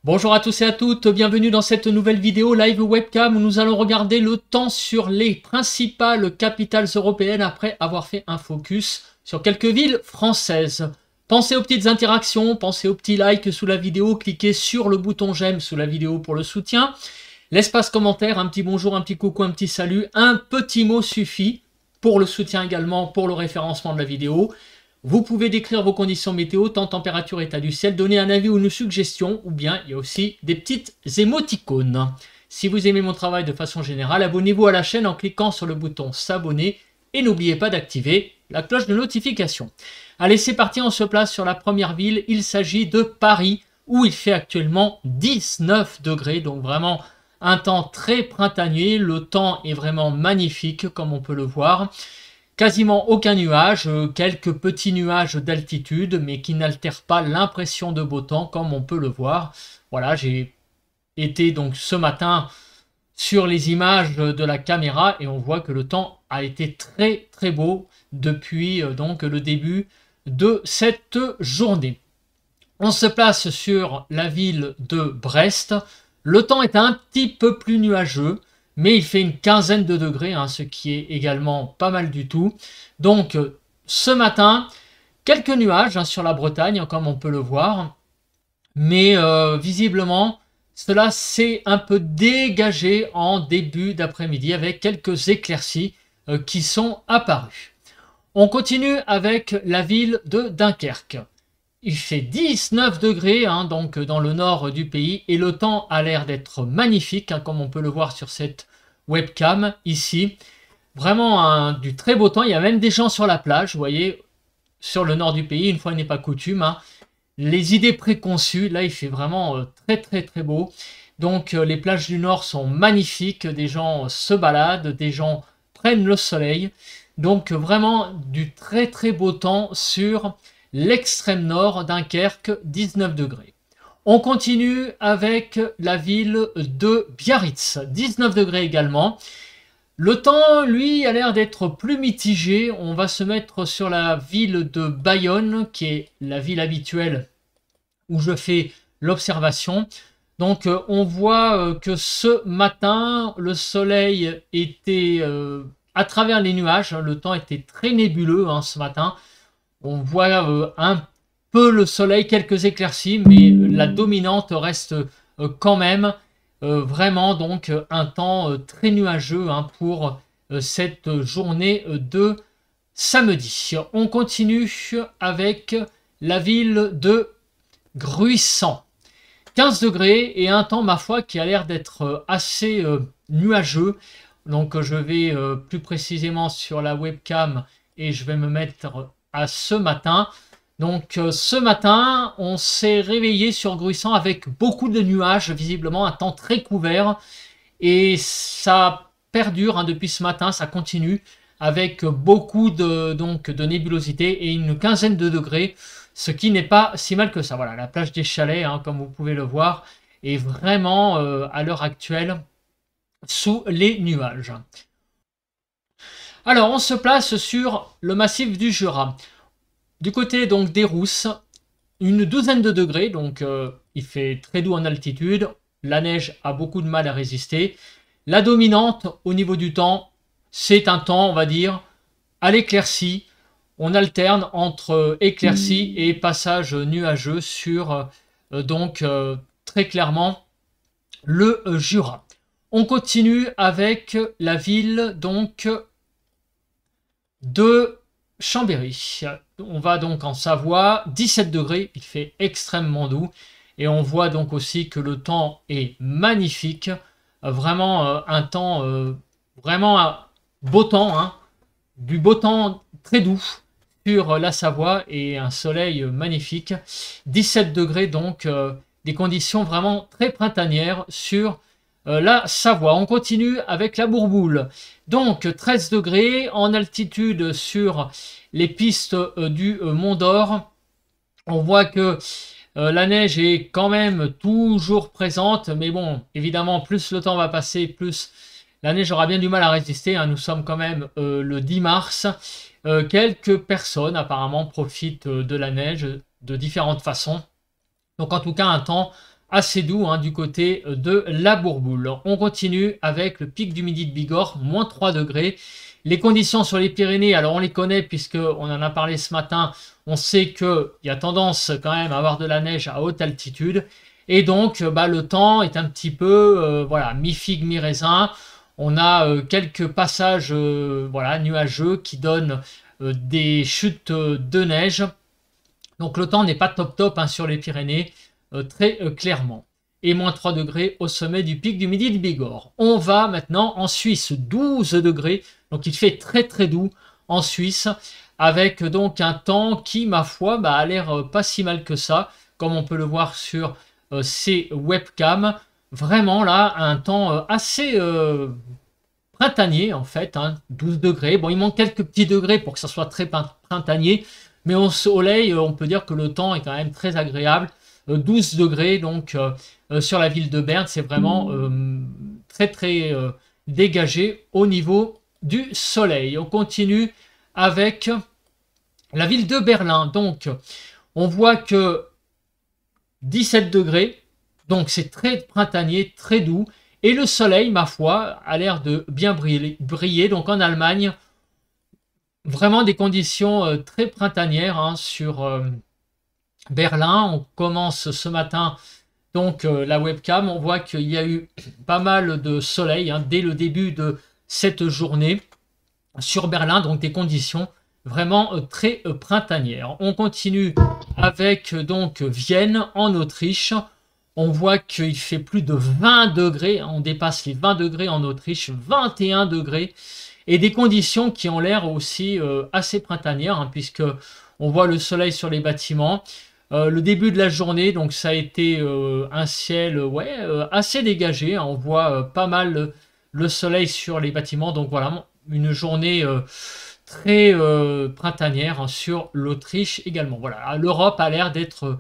Bonjour à tous et à toutes, bienvenue dans cette nouvelle vidéo live webcam où nous allons regarder le temps sur les principales capitales européennes après avoir fait un focus sur quelques villes françaises. Pensez aux petites interactions, pensez aux petits likes sous la vidéo, cliquez sur le bouton j'aime sous la vidéo pour le soutien. L'espace commentaire, un petit bonjour, un petit coucou, un petit salut, un petit mot suffit pour le soutien également, pour le référencement de la vidéo. Vous pouvez décrire vos conditions météo, temps, température, état du ciel, donner un avis ou une suggestion, ou bien il y a aussi des petites émoticônes. Si vous aimez mon travail de façon générale, abonnez-vous à la chaîne en cliquant sur le bouton s'abonner et n'oubliez pas d'activer la cloche de notification. Allez, c'est parti, on se place sur la première ville. Il s'agit de Paris, où il fait actuellement 19 degrés, donc vraiment un temps très printanier. Le temps est vraiment magnifique, comme on peut le voir. Quasiment aucun nuage, quelques petits nuages d'altitude, mais qui n'altèrent pas l'impression de beau temps, comme on peut le voir. Voilà, j'ai été donc ce matin sur les images de la caméra et on voit que le temps a été très très beau depuis donc le début de cette journée. On se place sur la ville de Brest. Le temps est un petit peu plus nuageux, mais il fait une quinzaine de degrés, hein, ce qui est également pas mal du tout. Donc ce matin, quelques nuages sur la Bretagne, comme on peut le voir, mais visiblement, cela s'est un peu dégagé en début d'après-midi avec quelques éclaircies qui sont apparues. On continue avec la ville de Dunkerque. Il fait 19 degrés, hein, donc dans le nord du pays, et le temps a l'air d'être magnifique, hein, comme on peut le voir sur cette webcam ici. Vraiment du très beau temps. Il y a même des gens sur la plage, vous voyez, sur le nord du pays, une fois n'est pas coutume. Hein. Les idées préconçues, là il fait vraiment très très très beau. Donc les plages du nord sont magnifiques, des gens se baladent, des gens prennent le soleil. Donc vraiment du très très beau temps sur l'extrême nord, Dunkerque, 19 degrés. On continue avec la ville de Biarritz, 19 degrés également. Le temps, lui, a l'air d'être plus mitigé. On va se mettre sur la ville de Bayonne, qui est la ville habituelle où je fais l'observation. Donc on voit que ce matin, le soleil était à travers les nuages. Le temps était très nébuleux ce matin. On voit un peu le soleil, quelques éclaircies, mais la dominante reste quand même vraiment donc un temps très nuageux pour cette journée de samedi. On continue avec la ville de Gruissant. 15 degrés et un temps, ma foi, qui a l'air d'être assez nuageux. Donc je vais plus précisément sur la webcam et je vais me mettre à ce matin. Donc ce matin, on s'est réveillé sur Gruissant avec beaucoup de nuages, visiblement un temps très couvert. Et ça perdure depuis ce matin, ça continue avec beaucoup de nébulosité et une quinzaine de degrés, ce qui n'est pas si mal que ça. Voilà, la plage des Chalets, comme vous pouvez le voir, est vraiment à l'heure actuelle sous les nuages. Alors, on se place sur le massif du Jura. Du côté donc des Rousses, une douzaine de degrés, donc il fait très doux en altitude. La neige a beaucoup de mal à résister. La dominante au niveau du temps, c'est un temps, on va dire, à l'éclaircie. On alterne entre éclaircie et passage nuageux sur très clairement le Jura. On continue avec la ville donc de Chambéry. On va donc en Savoie, 17 degrés, il fait extrêmement doux. Et on voit donc aussi que le temps est magnifique. Vraiment un temps, vraiment beau temps, du beau temps très doux sur la Savoie et un soleil magnifique. 17 degrés donc, des conditions vraiment très printanières sur la Savoie. On continue avec la Bourboule. Donc 13 degrés en altitude sur les pistes du Mont d'Or. On voit que la neige est quand même toujours présente, mais bon, évidemment, plus le temps va passer, plus la neige aura bien du mal à résister. Nous sommes quand même le 10 mars. Quelques personnes apparemment profitent de la neige de différentes façons. Donc en tout cas, un temps assez doux hein, du côté de la Bourboule. On continue avec le pic du Midi de Bigorre, moins 3 degrés. Les conditions sur les Pyrénées, alors on les connaît puisqu'on en a parlé ce matin. On sait qu'il y a tendance quand même à avoir de la neige à haute altitude. Et donc, le temps est un petit peu voilà, mi-figue, mi-raisin. On a quelques passages voilà, nuageux qui donnent des chutes de neige. Donc le temps n'est pas top hein, sur les Pyrénées, très clairement. Et moins 3 degrés au sommet du pic du Midi de Bigorre. On va maintenant en Suisse, 12 degrés. Donc il fait très doux en Suisse, avec donc un temps qui, ma foi, a l'air pas si mal que ça, comme on peut le voir sur ces webcams. Vraiment là, un temps assez printanier en fait, hein, 12 degrés. Bon, il manque quelques petits degrés pour que ça soit très printanier, mais au soleil, on peut dire que le temps est quand même très agréable. 12 degrés donc sur la ville de Berne, c'est vraiment très dégagé au niveau du soleil. On continue avec la ville de Berlin. Donc, on voit que 17 degrés, donc c'est très printanier, très doux. Et le soleil, ma foi, a l'air de bien briller. Donc en Allemagne, vraiment des conditions très printanières hein, sur Berlin. On commence ce matin donc la webcam. On voit qu'il y a eu pas mal de soleil hein, dès le début de cette journée sur Berlin. Donc des conditions vraiment très printanières. On continue avec donc Vienne en Autriche. On voit qu'il fait plus de 20 degrés. On dépasse les 20 degrés en Autriche. 21 degrés. Et des conditions qui ont l'air aussi assez printanières hein, puisque on voit le soleil sur les bâtiments. Le début de la journée, donc ça a été un ciel assez dégagé. On voit pas mal le soleil sur les bâtiments. Donc voilà, une journée très printanière hein, sur l'Autriche également. Voilà, l'Europe a l'air d'être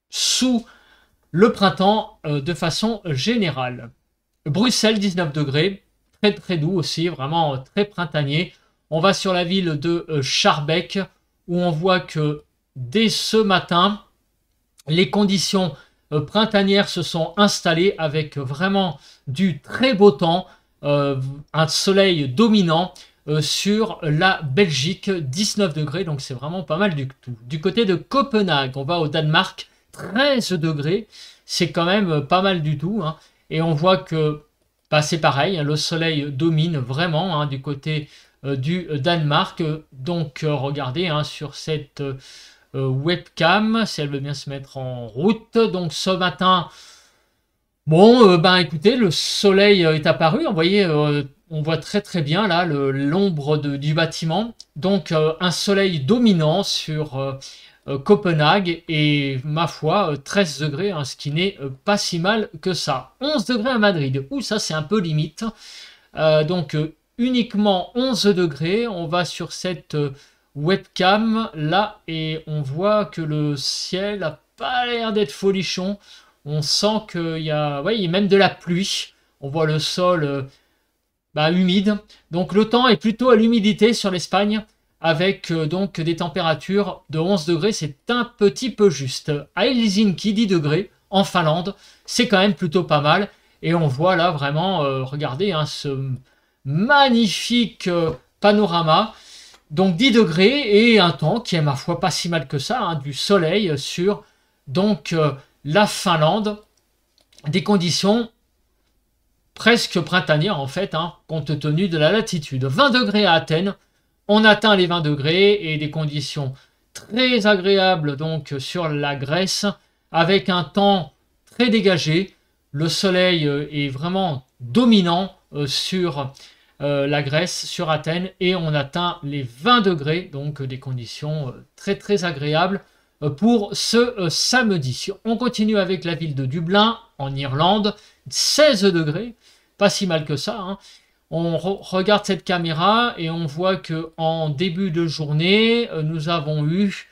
sous le printemps de façon générale. Bruxelles, 19 degrés. Très doux aussi, vraiment très printanier. On va sur la ville de Schaerbeek où on voit que dès ce matin, les conditions printanières se sont installées avec vraiment du très beau temps, un soleil dominant sur la Belgique, 19 degrés, donc c'est vraiment pas mal du tout. Du côté de Copenhague, on va au Danemark, 13 degrés, c'est quand même pas mal du tout, hein. Et on voit que c'est pareil, hein, le soleil domine vraiment hein, du côté du Danemark. Donc regardez hein, sur cette webcam, si elle veut bien se mettre en route. Donc ce matin, bon, écoutez, le soleil est apparu. Vous voyez, on voit très bien là l'ombre du bâtiment. Donc un soleil dominant sur Copenhague et ma foi 13 degrés hein, ce qui n'est pas si mal que ça. 11 degrés à Madrid, ouh ça c'est un peu limite, donc uniquement 11 degrés. On va sur cette webcam là et on voit que le ciel a pas l'air d'être folichon. On sent qu'il y a même de la pluie. On voit le sol humide, donc le temps est plutôt à l'humidité sur l'Espagne, avec donc des températures de 11 degrés, c'est un petit peu juste. À Helsinki, 10 degrés, en Finlande, c'est quand même plutôt pas mal. Et on voit là vraiment, regardez, hein, ce magnifique panorama. Donc 10 degrés et un temps qui est ma foi pas si mal que ça, hein, du soleil sur donc la Finlande. Des conditions presque printanières en fait, hein, compte tenu de la latitude. 20 degrés à Athènes. On atteint les 20 degrés et des conditions très agréables donc sur la Grèce avec un temps très dégagé. Le soleil est vraiment dominant sur la Grèce, sur Athènes et on atteint les 20 degrés, donc des conditions très agréables pour ce samedi. On continue avec la ville de Dublin en Irlande, 16 degrés, pas si mal que ça, hein. On regarde cette caméra et on voit que en début de journée, nous avons eu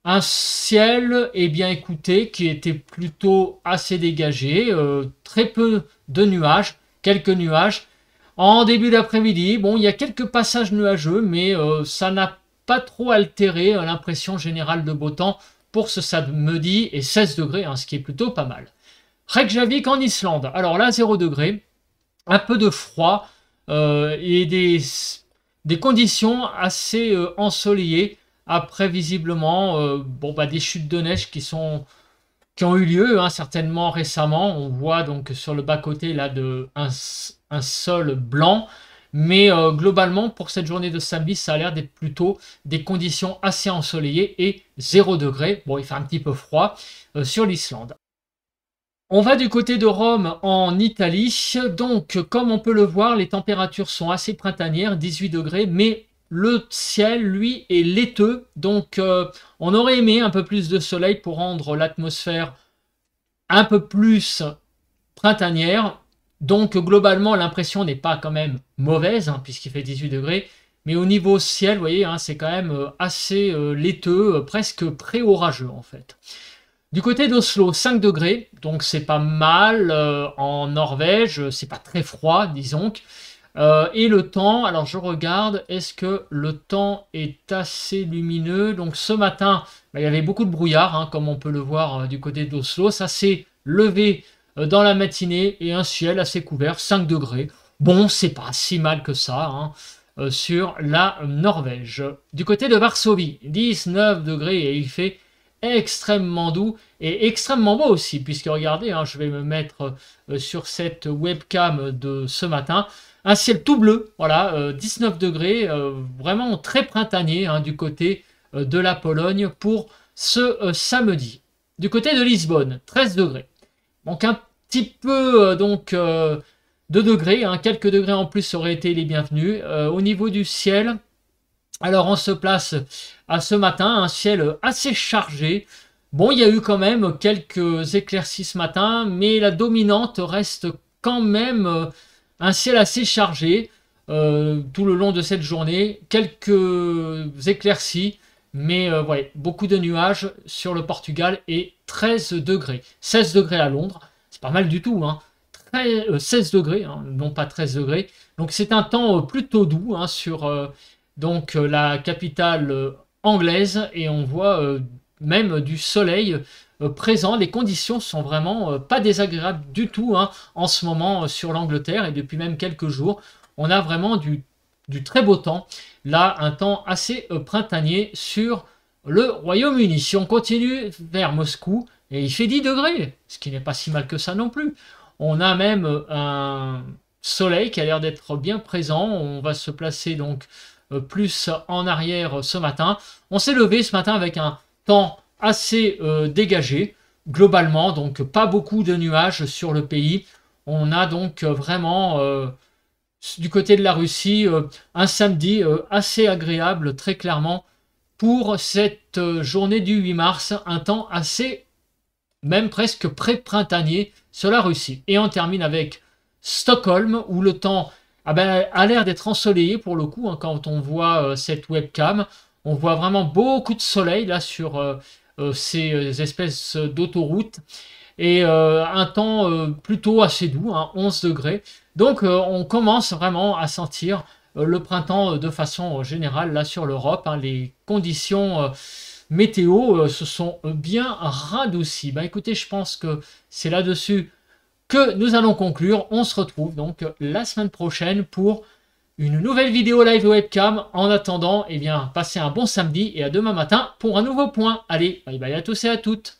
un ciel, bien écoutez, qui était plutôt assez dégagé, très peu de nuages, quelques nuages. En début d'après-midi, bon, il y a quelques passages nuageux, mais ça n'a pas trop altéré l'impression générale de beau temps pour ce samedi et 16 degrés, hein, ce qui est plutôt pas mal. Reykjavik en Islande, alors là 0 degrés, un peu de froid et des conditions assez ensoleillées après visiblement des chutes de neige qui ont eu lieu hein, certainement récemment. On voit donc sur le bas-côté là un sol blanc. Mais globalement, pour cette journée de samedi, ça a l'air d'être plutôt des conditions assez ensoleillées et 0 degré. Bon, il fait un petit peu froid sur l'Islande. On va du côté de Rome en Italie. Donc, comme on peut le voir, les températures sont assez printanières, 18 degrés, mais le ciel, lui, est laiteux. Donc, on aurait aimé un peu plus de soleil pour rendre l'atmosphère un peu plus printanière. Donc, globalement, l'impression n'est pas quand même mauvaise, hein, puisqu'il fait 18 degrés. Mais au niveau ciel, vous voyez, hein, c'est quand même assez laiteux, presque pré-orageux, en fait. Du côté d'Oslo, 5 degrés, donc c'est pas mal. En Norvège, c'est pas très froid, disons. Et le temps, alors je regarde, est-ce que le temps est assez lumineux? Donc ce matin, il y avait beaucoup de brouillard, hein, comme on peut le voir du côté d'Oslo. Ça s'est levé dans la matinée et un ciel assez couvert, 5 degrés. Bon, c'est pas si mal que ça hein, sur la Norvège. Du côté de Varsovie, 19 degrés et il fait extrêmement doux et extrêmement beau aussi, puisque regardez, hein, je vais me mettre sur cette webcam de ce matin, un ciel tout bleu, voilà, 19 degrés, vraiment très printanier hein, du côté de la Pologne pour ce samedi. Du côté de Lisbonne, 13 degrés. Donc un petit peu de degrés, hein, quelques degrés en plus auraient été les bienvenus. Au niveau du ciel, alors on se place à ce matin, un ciel assez chargé. Bon, il y a eu quand même quelques éclaircies ce matin, mais la dominante reste quand même un ciel assez chargé tout le long de cette journée. Quelques éclaircies, mais ouais, beaucoup de nuages sur le Portugal et 13 degrés. 16 degrés à Londres, c'est pas mal du tout, hein. 16 degrés, hein, non pas 13 degrés. Donc c'est un temps plutôt doux hein, sur la capitale anglaise et on voit même du soleil présent. Les conditions sont vraiment pas désagréables du tout hein, en ce moment sur l'Angleterre et depuis même quelques jours. On a vraiment du très beau temps. Là, un temps assez printanier sur le Royaume-Uni. Si on continue vers Moscou, et il fait 10 degrés, ce qui n'est pas si mal que ça non plus. On a même un soleil qui a l'air d'être bien présent. On va se placer donc plus en arrière ce matin. On s'est levé ce matin avec un temps assez dégagé, globalement, donc pas beaucoup de nuages sur le pays. On a donc vraiment, du côté de la Russie, un samedi assez agréable, très clairement, pour cette journée du 8 mars, un temps assez, même presque pré-printanier sur la Russie. Et on termine avec Stockholm, où le temps a l'air d'être ensoleillé pour le coup, hein, quand on voit cette webcam. On voit vraiment beaucoup de soleil là sur ces espèces d'autoroutes. Et un temps plutôt assez doux, hein, 11 degrés. Donc on commence vraiment à sentir le printemps de façon générale là sur l'Europe. Hein, les conditions météo se sont bien radoucies. Bah, écoutez, je pense que c'est là-dessus que nous allons conclure. On se retrouve donc la semaine prochaine pour une nouvelle vidéo live webcam. En attendant, eh bien, passez un bon samedi et à demain matin pour un nouveau point. Allez, bye bye à tous et à toutes.